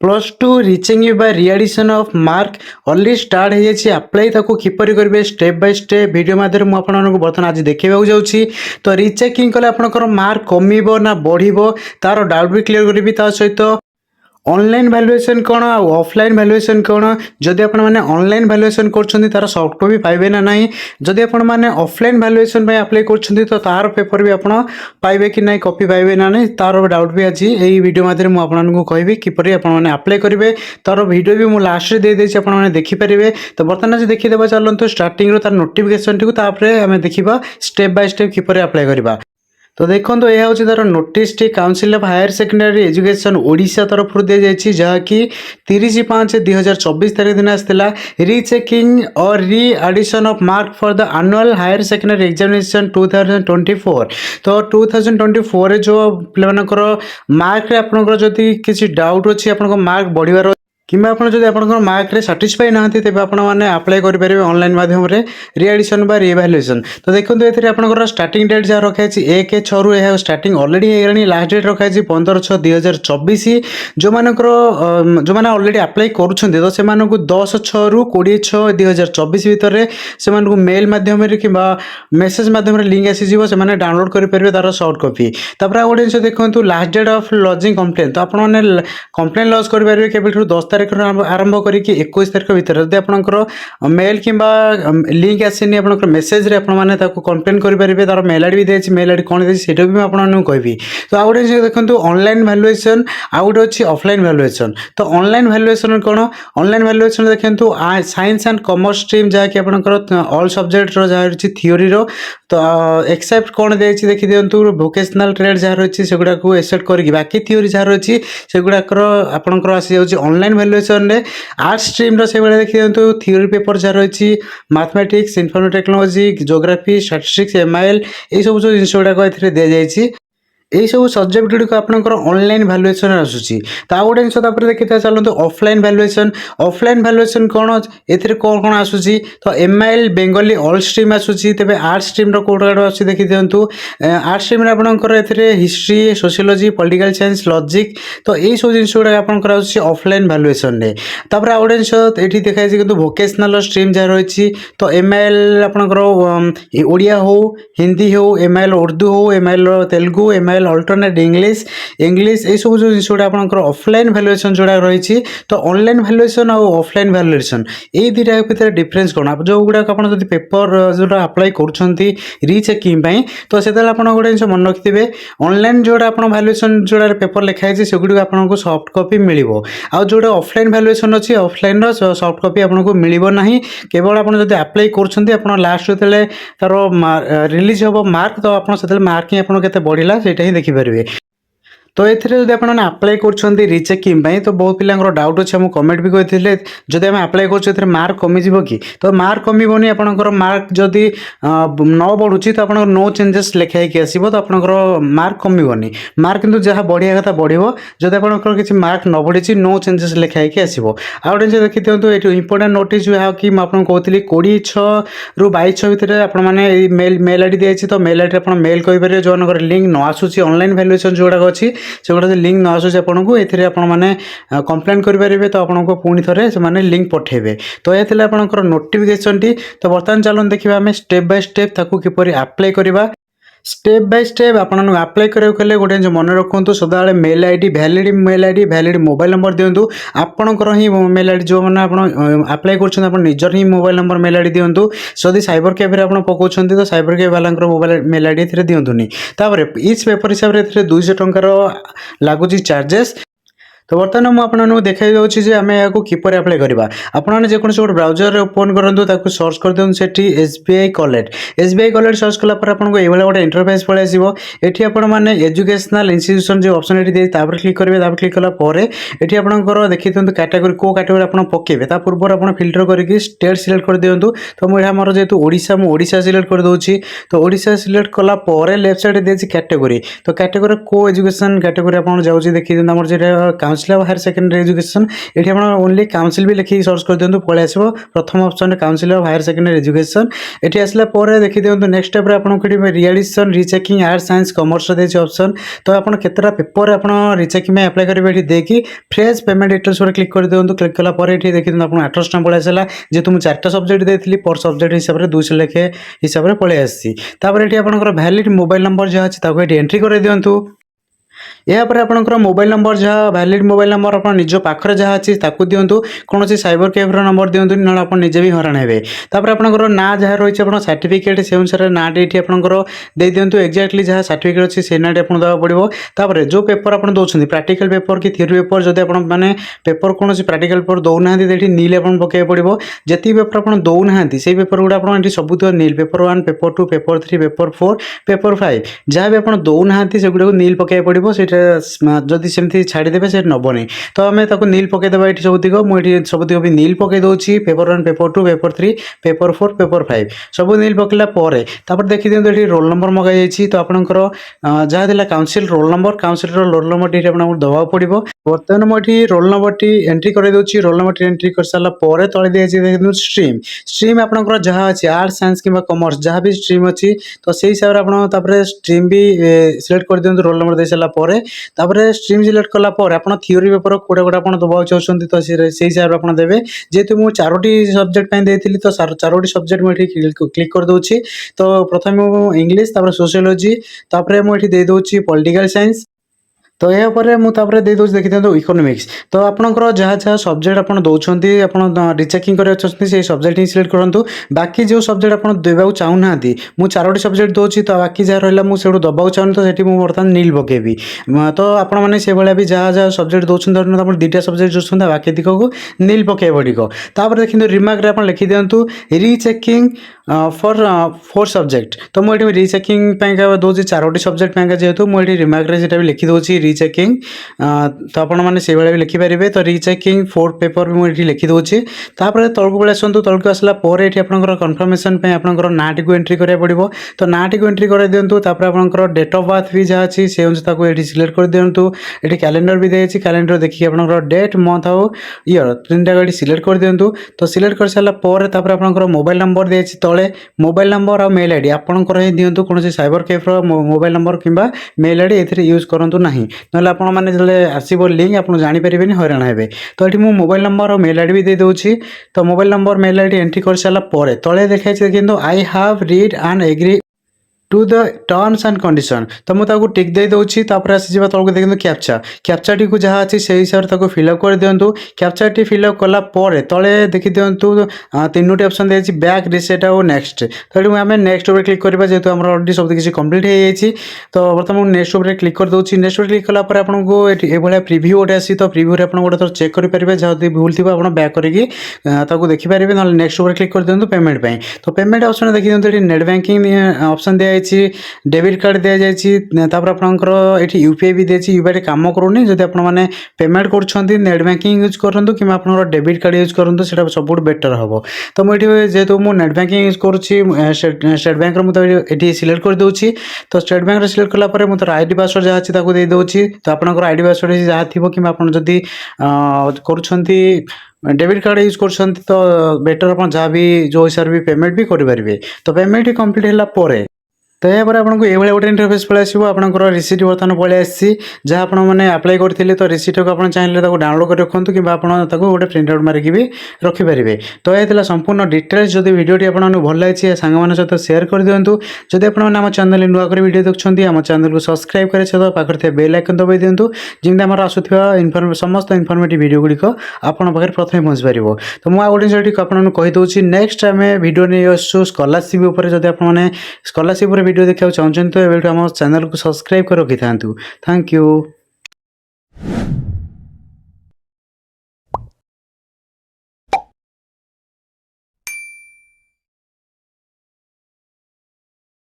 +2 reaching you by readdition of mark already start ହେଇଯାଇଛି। Apply ତାକୁ କିପରି କରିବେ ଷ୍ଟେପ୍ ବାଇ ଷ୍ଟେପ୍ ଭିଡ଼ିଓ ମାଧ୍ୟମରେ ମୁଁ ଆପଣମାନଙ୍କୁ ବର୍ତ୍ତମାନ ଆଜି ଦେଖାଇବାକୁ ଯାଉଛି। ତ ରିଚେକିଂ କଲେ ଆପଣଙ୍କର ମାର୍କ କମିବ ନା ବଢ଼ିବ ତାର ଡାଉଟ୍ ବି କ୍ଲିୟର କରିବି। ତା ସହିତ ऑनलाइन भैल्युएसन कौन आ ऑफलाइन भैल्युएसन कौन जदि आपण माने ऑनलाइन भैल्युएसन करछन्ती तार सॉफ्ट कॉपी पाइबे ना नहीं जदि आपण माने ऑफलाइन भैल्युएसन पे अप्लाई करछन्ती तो तार पेपर भी आपण पाइबे कि नहीं कॉपी पाइबे ना नहीं तार डाउट भी अछि एई वीडियो माध्यम मु आपनको कहबी किपरि आपण माने अप्लाई करिवे तार वीडियो भी मु लास्ट रे दे देछि आपण माने देखि परिबे। तो वर्तमान आज देखि देबा चलंतु स्टार्टिंग रो तार नोटिफिकेशन टिकु तापरे हमें देखिबा स्टेप बाय स्टेप किपरि अप्लाई करिबा। तो देखो यह हूँ तार नोटिस टी council of higher secondary education Odisha तरफ दी जाइए जहाँकि 30/5/2024 तारीख दिन आसाला रीचेकिंग और re addition of mark for the annual higher secondary examination 2024। तो 2024 जो पिलामानकर मार्क रे आपनकर जदि किसी डाउट अच्छी आपन मार्क बढ़िबार किंबा आप मार्क रे साटिस्फाई ना तेज आपने अप्लाई करेंगे ऑनलाइन माध्यम रिएडिशन बा रिएवैल्यूएशन। तो देखो ये आपंकर स्टार्टिंग डेट जहाँ रखाई 1/6 यह स्टार्टिंग अलरेडी होगा लास्ट डेट रखाई 15/6/2024। जो मैंने अलरेडी अप्लाई करुँच तो से 10/6 ରୁ 20/6/2024 भितर से मेल मध्यम कि मेसेज मध्यम लिंक आसीज से डाउनलोड करेंगे तार सॉफ्ट कॉपी। तापर गोटे जिन देखो last date of lodging complain तो आपने कंप्लेन लॉज करेंगे केवल 10 तारीख आरंभ करी 21 तारीख भितर जब आपंकर मेल कि लिंक आसनी आप मेसेज रे आपने कंप्लेन करेंगे तार मेल आईडी भी देती मेल आईडी कौन देती से भी आपको कहबी। तो आउ गोटे देखो ऑनलाइन भैल्युएसन आउ गोटे अच्छी ऑफलाइन भैल्युएसन। तो ऑनलाइन भैल्युएसन कौन ऑनलाइन भैल्युएसन देखो साइंस एंड कॉमर्स स्ट्रीम जहाँकि आपंकर ऑल सब्जेक्ट जहाँ रही थियोरी तो एक्सेप्ट कौन देखिए देखी दिंतु वोकेशनल ट्रेड जहाँ रही से गुड़ा एक्सेप्ट करके बाकी थियोरी जहाँ रही से गुड़ाकर आपंकर आसी जाऊँगी ऑनलाइन भैल्युएसन रे आर्ट्स स्ट्रीम से देखी दिंतु थियोरी पेपर जहाँ रही mathematics information technology geography statistics MIL ये सब जो जिन गुड़ाक दि जाइए यही सब सब्जेक्ट गुड़िक आपंकर ऑनलाइन भैल्युएसन आसूसी। तो आउ गोटे जिन देखिए चलते ऑफलाइन भैल्युएसन। ऑफलाइन भैल्युएसन कौन ए कौन कौन आसूसी तो एमआईएल बेंगली ऑल स्ट्रीम आसूसी तेज आर्ट्स स्ट्रीम कौट आस देखी दिंतु आर्ट्स स्ट्रीम आपंकर history sociology political science logic तो यही सब जिन गुड़ा आपंकर ऑफलाइन भैल्युएसन रे। तापर आउ गोटे जिन ये देखाई कि वोकेशनल स्ट्रीम जहाँ रही तो एमआईएल आपंकर ओडिया हो हिंदी हो एमआईएल उर्दू हो MIL Telugu MIL alternate English ये सब जो जिन गुड़ा आपंकर ऑफलाइन भैल्युएसन जोड़ा रही। तो ऑनलाइन भैल्युएसन और ऑफलाइन भैल्युएसन ये दुटा भितर डिफरेंस कौन आप जो गुड़ाक आप पेपर जोटा अप्लाई करुँच रीचेकिंग तो से गोटे जिन मन रखिथे ऑनलाइन जोड़ा आप भैल्युएसन जोड़ा पेपर लिखाई से गुड़ आपको सॉफ्ट कॉपी मिल आ जोटा ऑफलाइन भैल्युएसन अच्छी ऑफलाइन सॉफ्ट कॉपी आपको मिल ना केवल आप अप्लाई कर लास्ट जो तार रिलीज हम मार्क तो आप मार्क ही आपके बढ़ला से देखिपारे। तो ये जब आप अप्लाई कर रिचेकिंग तो बहुत पिला डाउट अच्छे मुझे कमेंट भी कहते जब आम अप्लाई कर मार्क कमिज कि तो मार्क कमिबनी आपंकर मार्क जदि न बढ़ुची तो आप नो चेंजेस लिखाई आसो तो आपंकर मार्क कमिबनी मार्क किंतु जहाँ बढ़िया कथा बढ़ो जब आपंकर किसी मार्क न बढ़ी नो चेंजेस लिखाई आसो। आउ गोटे देखी दिखाँ ये इंपोर्टाट नोटिस जहाँ कि मुझे कहती 20/6 भितर आपने मेल आईडी दिखाई तो मेल आईडी आप मेल करेंगे जो लिंक न आसूसी ऑनलाइन भैल्युएसन जोड़ाक अच्छी से गुड़ा लिंक न आसूस आपको ये आपने कंप्लेन करेंगे तो आपको पुणी थे से लिंक पठेबे। तो ये आपंकर नोटिफिकेशन टी। तो बर्तमान चलन देखा आम स्टेप बाय स्टेप ताकू किपरि अप्लाई करवा स्टेप बाय स्टेप आपन अप्लाई करेंगे गोटे जो मन रखु सदा mail ID valid mobile number दिंतु आपणकर ही मेल आईडी जो मैंने अप्लाई कर निजर ही मोबाइल नंबर मेल आईडी दिंतु जदि साइबर कैफे आप पकाउं तो साइबर कैफे वाला मोबाइल मेल आईडी दिंतुनी। तापर इच पेपर हिसाब से 200 टंकार लगुच चार्जेस। तो बर्तमान मुझे देखा जाऊँगी आम यहाँ किपर अप्लाई करवा आपने जेको गोटे ब्राउजर ओपन करूँ सर्च कर दिखाँ से एसबीआई कलेक्ट सर्च कलापर आपको ये गोटे इंटरफेस पलि आसो ये आपने एजुकेशनल इंस्टीट्यूशन जो ऑप्शन ये क्लिक करेंगे क्लिक कलापर ये आपंकर देखी दिखाँ कैटेगोरी को कैटेगोरी आप पकेबे पूर्व आप फिल्टर करके स्टेट सिलेक्ट कर दिंतु। तो मुझे मोर जेहतु ओडिशा सिलेक्ट कर दूसरी तो ओडिशा सिलेक्ट कलापर लेफ्ट साइड देखिए कैटेगोरी तो कैटेगोरी को एजुकेशन कैटेगोरी आप जाऊँगी देखी दिखाँ जो council of higher secondary education ये आप ओनली काउंसिल भी लिखिक सर्च कर दिखाँ पलि आस प्रथम option council of higher secondary education ये आसला देखी दिखाँ नेक्स्ट स्टेप आपको readdition rechecking arts science commerce देती ऑप्शन तो आप केतटा पेपर आप रिचेकिंग में अप्लाई करेंगे ये देखिए फ्रेश पेमेंट डिटेल्स क्लिक कर दिखाँ क्लिक कलापर ये देखिए आपको 800 टଙ୍କା पलि आसला जेहतु मुझे 4टा सब्जेक्ट देती पर सब्जेक्ट हिसाब से 200 लेखे हिसाब से पलि आसी ये आपंकर भैलिड मोबाइल नंबर जहाँ अच्छे ये एंट्री कर दिंतु यापर आपंकर मोबाइल नंबर जहाँ भैलिड मोबाइल नंबर आप निज पाखे जहाँ अच्छी दिंतु कौन साइबर कैफ्र नंबर दिंतु ना आप निजे भी हराण हे आपंकर ना जहाँ रही है सर्टिफिकेट से अनुसार ना ये आपंकर दे दिंतु एक्जाक्टली जहाँ सर्टिफिकेट अच्छी से ना आपको देवा पड़ो तापर जो पेपर आप दौरान प्राक्टिकल पेपर कि थ्योरी पेपर जब आपने पेपर कौन प्राक्टिकल पेपर दौना नील आप पकड़ पड़ो जी पेपर आप दौना से पेपर गुड़ा आप सब नील paper 1 paper 2 paper 3 paper 4 paper 5 जहाँ भी आप दौना से गुड़ा नील पकड़ पड़ो से जदि सेमती छाड़देवे से नबनी तो आम नील पकईदेवा ये सबुतिक मुझे सबुतिक भी नील पकई दूसरी paper 1 paper 2 paper 3 paper 4 paper 5 सब नील पकड़ा देखी दिखाँ ये रोल नंबर मगाई तो आपंकर जहाँ काउंसिल रोल नंबर टी आपको दवा पड़ो बर्तमान मुझे रोल नंबर टी एंट्री कर दूसरी रोल नंबर टी एंट्री कर सारापर तले देखिए स्ट्रीम स्ट्रीम आपंकर जहाँ अच्छी आर्ट्स साइंस कि कॉमर्स जहाँ भी स्ट्रीम अच्छी तो से हिसाब से आप स्ट्रीम भी सिलेक्ट कर दिखाँ रोल नंबर दे सारापर स्ट्रीम सिलेक्ट कलापर आप थ्योरी पेपर कोड़ा कोड़ा आप दबा चाहते तो से हिसाब से आप देवे जेहेतु मुझे 4टी सब्जेक्ट देती तो 4टी सब्जेक्ट मुझे क्लिक कर दूसरी तो प्रथम इंग्लिश सोशियोलॉजी मुझे दे दूसरी पॉलिटिकल साइंस तो यापर मुझे दे दूसरी देखी दिखाँ इकोनॉमिक्स तो आपंकर जहाँ जहाँ सब्जेक्ट आप दौरान आप रिचेकिंग कर सब्जेक्ट ही सिलेक्ट करूँ बाकी जो सब्जेक्ट आप देवाक चाहूना मुझे 4टी सब्जेक्ट दूसरी तो बाकी जहाँ रहा मुझे दबाक चाहूँ तो ये बर्तमान नील पकेबी तो आपण मैंने से भाया भी जहाँ जहाँ सब्जेक्ट दौरान धरना आप 2टा सब्जेक्ट दूसरा बाकी दिख को नील पकड़ पड़ो तापर देखिए रिमार्क आप लिखि दिंतु रिचेकिंग फॉर 4 सब्जेक्ट तो मुझे रिचेकिंग दूसरी 4टी सब्जेक्ट जेहेतु मुझे रिमार्क भी लिखि दूसरी रिचेकिंग तो आपण मैंने से भाया भी लिखिपारे तो रिचेकिंग 4 पेपर भी मुझे लिखि दूसरी तापर तलक पलि आसतु तलक आसला ये आपंकर कन्फर्मेशन आपंकर नाटी को एंट्री करा पड़ो तो नाटी को एंट्री कर दिंतु आपंकर डेट ऑफ बर्थ भी जहाँ अच्छी से अनुसार ये सिलेक्ट कर दिंतु ये कैलेंडर भी देखिए कैलेंडर देखिए आपंकर डेट मंथ आउ ईयर 3टा गाड़ी सिलेक्ट कर दिंतु तो सिलेक्ट कर सारापर आपंकर मोबाइल नंबर दिए तले मोबाइल नंबर और मेल आईडी आपंकर ही दिंतु कौन साइबर कैफ्र मोबाइल नंबर कि मेल आईडी ए यूज करूँ ना ना आप आसो लिंक आप जानीपारे हईराण हे तो ये मुझे मोबाइल नंबर और मेल आईडी भी दे दूसरी तो mobile number mail ID entry कर सारापर तले देखाई देखिए I have read and agree to the terms and condition तो मुझे टिक दे दूसरी आसीजा तौक देखिए कैप्चा टी को जहाँ अच्छी से हिसाब से फिलअप कर दिंतु कैप्चा टी फिलअप कलापर तले देखी दिंतु 3टी ऑप्शन देखिए बैक रिसेट और नेक्स्ट तो ये आम नेक्स्ट उपर क्लिक करवा जेहतु आम अलरेडी सब किसी कंप्लीट हो जाए तो बर्तमान नेक्स्ट उपर क्लिक कर दूसरी नेक्स्ट क्लिक कलापर आपको ये प्रिव्यू गोटे आसी तो प्रिव्यू आप गोटे थोड़ा चेक करेंगे जहाँ भूल थी आप बैक करके देखिपारे ना नेक्स्ट उपर क्लिक कर दिंतु पेमेंट तो पेमेंट ऑप्शन देखी दिंतु ये नेट बैंकिंग ऑप्शन दिया डेबिट कार्ड दि जाए आपंकर ये यूपीआई भी दिए यूपीआई काम करूनी जब आपने पेमेंट कर नेट बैंकिंग यूज करूँ कि डेबिट कार्ड यूज करूँ से सब बेटर हम तो मुझे जेहतु मुझे नेट बैंकिंग यूज करुँची स्टेट बैंक मुझे सिलेक्ट कर दूसरी तो स्टेट बैंक सिलेक्ट कलापर मुझे आईडी पासवर्ड जहाँ अच्छी दे दूसरी तो आपंकर आईडी पासवर्ड जहाँ थी कि जदि कर डेबिट कार्ड यूज कर तो बेटर आप जहाँ भी जो हिसाब से भी पेमेंट भी करेंगे तो पेमेंट ही कंप्लीट है तो यापर आपको ये गोटे इंटरफेस पलि आसो आपंकर रिसीट बर्तमान पलि आसी जहाँ आपने अप्लाई करते तो रिसीट को आप चाहिए डाउनलोड कर रखुँ कि गोटे प्रिंट आउट मारिकी भी रखिपारे तो यह संपूर्ण डिटेल्स जब भिडियोटी आपको भल लगी सांग सहित सेयार कर दिंतु जब आप चैनल नुआ कर भिडियो देखते आम चैनल को सब्सक्राइब कर पाखे बेल आइकन दबाई दिंतु जमी आम आसूबा समस्त इनफर्मेटिव भिडियो गुड़िक आपन पाखे प्रथम पहुँच पार तो मुझे गोटे जिनिस आपको कहीदे नेक्स्ट आम भिडियो नहीं आसू स्कॉलरशिप जब आपने स्कॉलरशिप वीडियो देखा चाहते तो ये आम चैनल को सब्सक्राइब कर रखी था। Thank you.